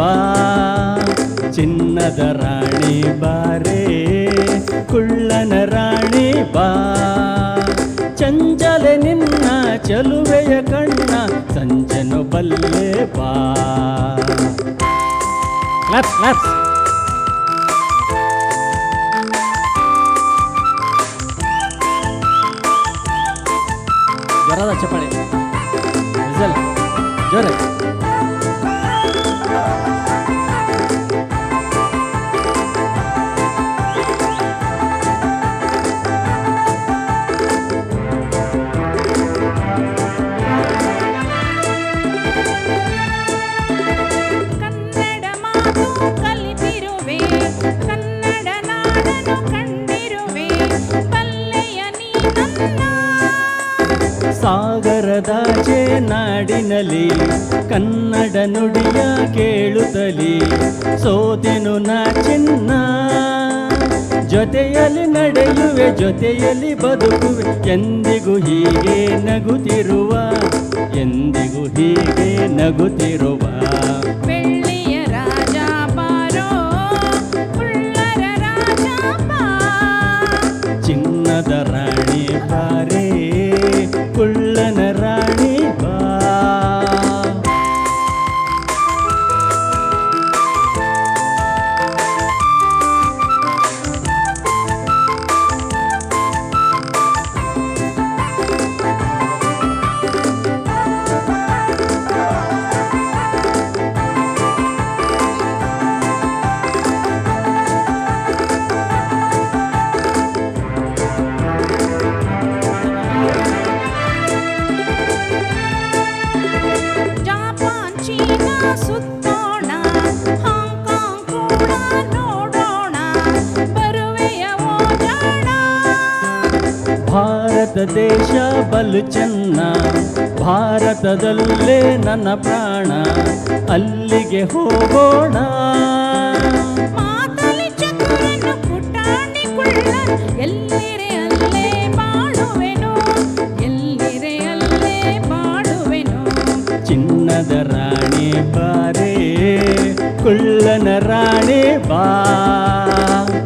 ಬಾ ಚಿನ್ನದ ರಾಣಿ ಬಾರೇ ಕುಳ್ಳನ ರಾಣಿ ಬಾ ಚಂಚಲೆ ನಿನ್ನ ಚಲುವೆಯ ಕಣ್ಣ ಸಂಜನು ಬಲ್ಲೆ ಬಾ. Claps claps. ಜೋರಾದ ಚಪ್ಪಾಳೆ ವಿಸಲ್ ಜೋರೆ. ಕನ್ನಡ ಮಾತು ಕಲಿತಿರುವೆ, ಕನ್ನಡ ನಾಡನ್ನು ಕಂಡಿರುವೆ, ಬಲ್ಲೆಯ ನೀ ನನ್ನ. ಸಾಗರದಾಚೆ ನಾಡಿನಲ್ಲಿ ಕನ್ನಡ ನುಡಿಯ ಕೇಳುತ್ತಲಿ ಸೋತೆನು ನಾ ಚಿನ್ನ. ಜೊತೆಯಲ್ಲಿ ನಡೆಯುವೆ ಜೊತೆಯಲ್ಲಿ ಬದುಕುವೆ ಎಂದಿಗೂ ಹೀಗೆ ನಗುತ್ತಿರುವ, ಎಂದಿಗೂ ಹೀಗೆ ನಗುತ್ತಿರುವ. ಬೆಳ್ಳಿಯ ರಾಜ ಬಾರೋ ಕುಳ್ಳರ ರಾಜ ಬಾ. ಚಿನ್ನದ ರಾಣಿ ಬಾರೇ ಕುಳ್ಳನ ರಾಣಿ ಬಾ. ಜಪಾನ್ ಚೀನಾ ಸುತ್ತೋಣ, ಹಾಂಗ್ಕಾಂಗ್ ಕೂಡ ನೋಡೋಣ, ಬರುವೆಯ ಓ ಜಾಣ. ಭಾರತ ದೇಶ ಬಲು ಚೆನ್ನ, ಭಾರತದಲ್ಲೇ ನನ್ನ ಪ್ರಾಣ, ಅಲ್ಲಿಗೆ ಹೋಗೋಣ. ಮಾತಲಿ ಚತುರನು ಪುಟಾಣಿ ಕುಳ್ಳ, ಎಲ್ಲಿರೆ ಅಲ್ಲೇ ಬಾಳುವೆನು, ಎಲ್ಲಿರೆ ಅಲ್ಲೇ ಬಾಳುವೆನು. ಚಿನ್ನದ ರಾಣಿ ಬಾರೇ ಕುಳ್ಳನ ರಾಣಿ ಬಾ.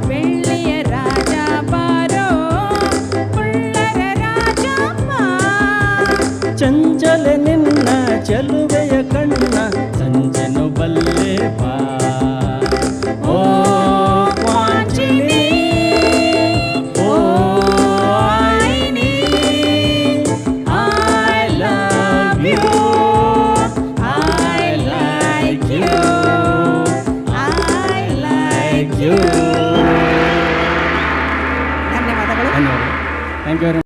ಬೆಳ್ಳಿಯ ರಾಜ ಬಾರೋ ಕುಳ್ಳರ ರಾಜ ಬಾ. ಚಂಚಲೆ ನಿನ್ನ ಚಲುವೆಯ ಕಣ್ಣ ಸಂಜನು ಬಲ್ಲೆ ಬಾ. ಓ ವಾಂಚಿನಿ, ಓ ಆಯಿನಿ, I love you, I like you, I like you. ಧನ್ಯವಾದಗಳು. ಧನ್ಯವಾದ. Thank you very much.